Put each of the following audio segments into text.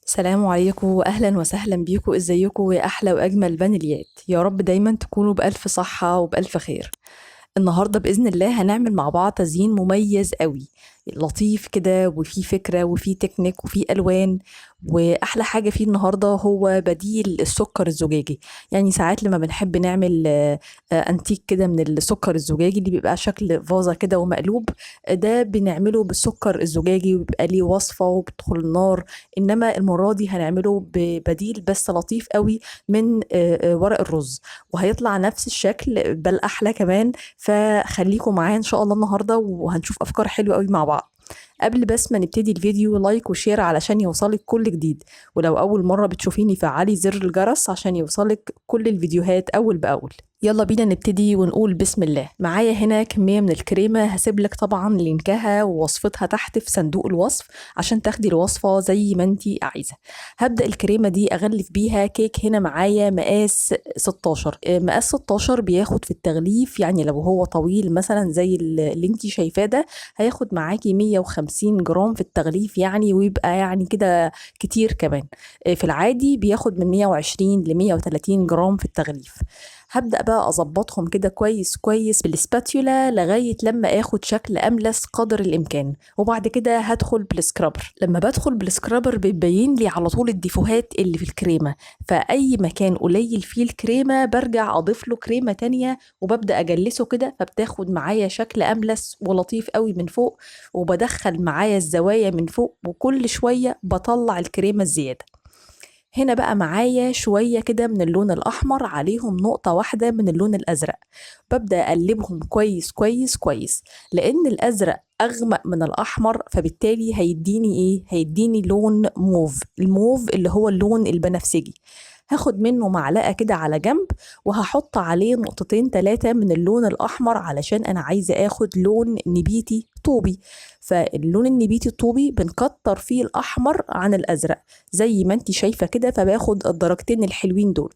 السلام عليكم واهلا وسهلا بيكم. ازيكم يا احلى واجمل بنيليات؟ يا رب دايما تكونوا بالف صحه وبالف خير. النهارده باذن الله هنعمل مع بعض تزيين مميز قوي، لطيف كده، وفيه فكره وفيه تكنيك وفيه الوان. واحلى حاجه فيه النهارده هو بديل السكر الزجاجي. يعني ساعات لما بنحب نعمل انتيك كده من السكر الزجاجي اللي بيبقى شكل فازه كده ومقلوب، ده بنعمله بالسكر الزجاجي وبيبقى ليه وصفه وبتدخل النار. انما المره دي هنعمله ببديل بس لطيف قوي من ورق الرز، وهيطلع نفس الشكل بل احلى كمان. فخليكم معايا ان شاء الله النهارده وهنشوف افكار حلوه قوي مع بعض. قبل بس ما نبتدي الفيديو، لايك وشير علشان يوصلك كل جديد. ولو اول مره بتشوفيني فعلي زر الجرس عشان يوصلك كل الفيديوهات اول باول. يلا بينا نبتدي ونقول بسم الله. معايا هنا كمية من الكريمة، هسيب لك طبعا لينكها ووصفتها تحت في صندوق الوصف عشان تاخدي الوصفة زي ما انتي عايزة. هبدأ الكريمة دي أغلف بيها كيك. هنا معايا مقاس 16. مقاس 16 بياخد في التغليف، يعني لو هو طويل مثلا زي اللي انتي شايفاه ده هياخد معاكي 150 جرام في التغليف، يعني ويبقى يعني كده كتير كمان. في العادي بياخد من 120 ل 130 جرام في التغليف. هبدأ بقى أظبطهم كده كويس كويس بالسباتيولا لغاية لما آخد شكل أملس قدر الإمكان، وبعد كده هدخل بالسكرابر. لما بدخل بالسكرابر بيبين لي على طول الديفوهات اللي في الكريمة، فأي مكان قليل فيه الكريمة برجع أضيف له كريمة تانية وببدأ أجلسه كده، فبتاخد معايا شكل أملس ولطيف قوي من فوق. وبدخل معايا الزوايا من فوق وكل شوية بطلع الكريمة الزيادة. هنا بقى معايا شوية كده من اللون الأحمر عليهم نقطة واحدة من اللون الأزرق. ببدأ أقلبهم كويس كويس كويس، لأن الأزرق أغمق من الأحمر، فبالتالي هيديني إيه؟ هيديني لون موف، الموف اللي هو اللون البنفسجي. هاخد منه معلقة كده على جنب، وهحط عليه نقطتين تلاتة من اللون الأحمر علشان أنا عايزة آخد لون نبيتي طوبي. فاللون النبيتي الطوبي بنكتر فيه الأحمر عن الأزرق زي ما انتي شايفة كده، فباخد الدرجتين الحلوين دول.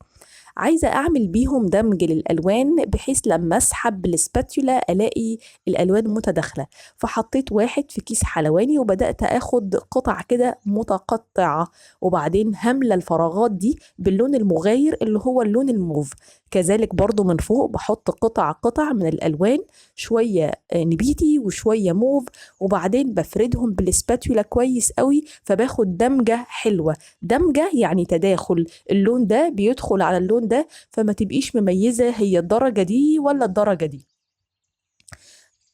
عايزة أعمل بيهم دمج للألوان بحيث لما أسحب بالسباتيولا ألاقي الألوان متداخلة. فحطيت واحد في كيس حلواني وبدأت أخد قطع كده متقطعة، وبعدين هملى الفراغات دي باللون المغاير اللي هو اللون الموف. كذلك برضو من فوق بحط قطع قطع من الألوان، شوية نبيتي وشوية موف، وبعدين بفردهم بالسباتيولا كويس قوي، فباخد دمجة حلوة. دمجة يعني تداخل، اللون ده بيدخل على اللون ده، فما تبقيش مميزة هي الدرجة دي ولا الدرجة دي.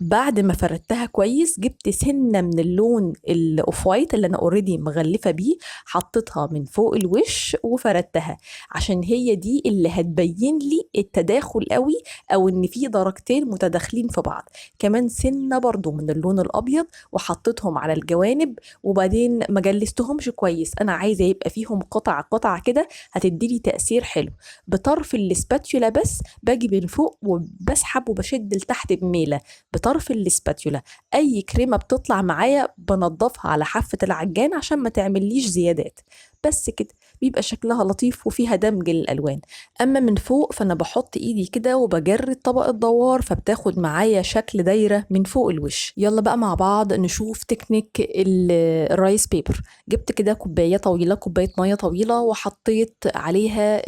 بعد ما فردتها كويس جبت سنة من اللون الاوف وايت اللي انا اوريدي مغلفة بيه، حطيتها من فوق الوش وفردتها عشان هي دي اللي هتبين لي التداخل قوي، او ان في درجتين متداخلين في بعض. كمان سنة برضو من اللون الابيض وحطيتهم على الجوانب، وبعدين ما جلستهمش كويس، انا عايزة يبقى فيهم قطع قطع كده هتديلي تأثير حلو. بطرف السباتيولا بس باجي من فوق وبسحب وبشد لتحت بميلة بطرف الاسباتيولا. اي كريمه بتطلع معايا بنضفها على حافه العجان عشان ما تعمليش زيادات. بس كده بيبقى شكلها لطيف وفيها دمج للالوان. اما من فوق فانا بحط ايدي كده وبجرد طبق الدوار، فبتاخد معايا شكل دايره من فوق الوش. يلا بقى مع بعض نشوف تكنيك الرايس بيبر. جبت كده كوبايه طويله، كوبايه ميه طويله، وحطيت عليها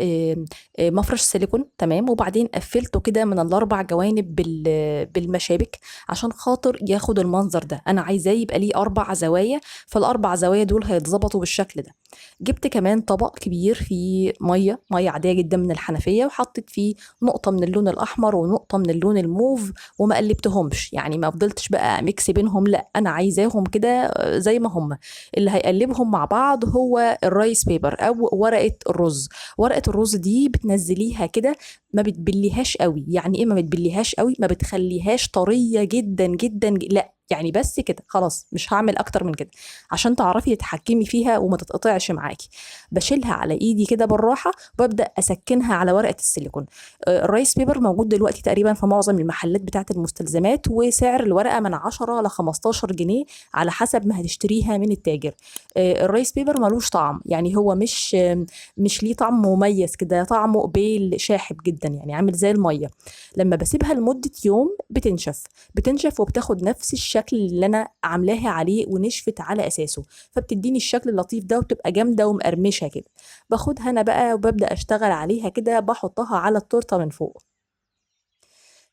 مفرش سيليكون، تمام، وبعدين قفلته كده من الاربع جوانب بالمشابك عشان خاطر ياخد المنظر ده. انا عايزاه يبقى ليه اربع زوايا، فالاربع زوايا دول هيتظبطوا بالشكل ده. جبت كمان طبق كبير فيه ميه عاديه جدا من الحنفيه، وحطيت فيه نقطه من اللون الاحمر ونقطه من اللون الموف، وما قلبتهمش، يعني ما فضلتش بقى ميكس بينهم، لا انا عايزاهم كده زي ما هم. اللي هيقلبهم مع بعض هو الرايس بيبر او ورقه الرز. ورقه الرز دي بتنزليها كده، ما بتبليهاش قوي. يعني ايه ما بتبليهاش قوي؟ ما بتخليهاش طريه جدا جدا، لا يعني بس كده خلاص، مش هعمل اكتر من كده عشان تعرفي تتحكمي فيها وما تتقطعش معاكي. بشيلها على ايدي كده بالراحه وببدا اسكنها على ورقه السيليكون. الرايس بيبر موجود دلوقتي تقريبا في معظم المحلات بتاعه المستلزمات، وسعر الورقه من 10 ل 15 جنيه على حسب ما هتشتريها من التاجر. الرايس بيبر ملوش طعم، يعني هو مش ليه طعم مميز كده، طعمه قبيل شاحب جدا. جدا، يعني عامل زي الميه. لما بسيبها لمده يوم بتنشف وبتاخد نفس الشكل اللي انا عاملاها عليه ونشفت على اساسه، فبتديني الشكل اللطيف ده وبتبقى جامده ومقرمشه كده. باخدها انا بقى وببدا اشتغل عليها كده، بحطها على التورته من فوق.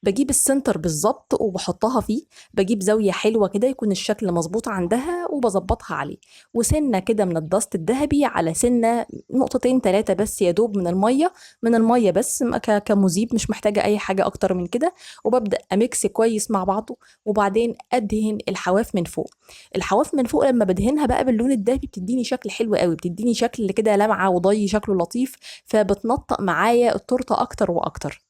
بجيب السنتر بالظبط وبحطها فيه. بجيب زاوية حلوة كده يكون الشكل مظبوط عندها وبظبطها عليه، وسنة كده من الدست الذهبي على سنة نقطتين تلاتة بس يا دوب من المية. من المية بس كمذيب، مش محتاجة أي حاجة أكتر من كده. وببدأ أميكس كويس مع بعضه، وبعدين أدهن الحواف من فوق. الحواف من فوق لما بدهنها بقى باللون الذهبي بتديني شكل حلو قوي، بتديني شكل كده لمعة وضي شكله لطيف، فبتنطق معايا التورتة أكتر وأكتر.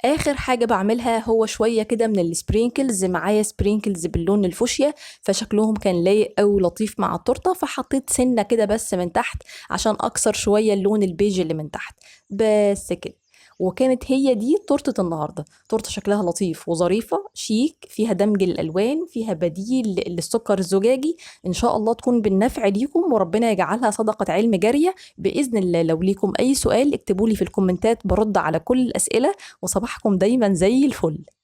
اخر حاجه بعملها هو شويه كده من السبرينكلز، معايا سبرينكلز باللون الفوشيا، فشكلهم كان لايق او لطيف مع التورته، فحطيت سنه كده بس من تحت عشان اكسر شويه اللون البيج اللي من تحت. بس كده. وكانت هي دي تورته النهارده، تورته شكلها لطيف وظريفه شيك، فيها دمج الالوان، فيها بديل للسكر الزجاجي. ان شاء الله تكون بالنفع ليكم، وربنا يجعلها صدقه علم جاريه باذن الله. لو ليكم اي سؤال اكتبوا لي في الكومنتات، برد على كل الاسئله. وصباحكم دايما زي الفل.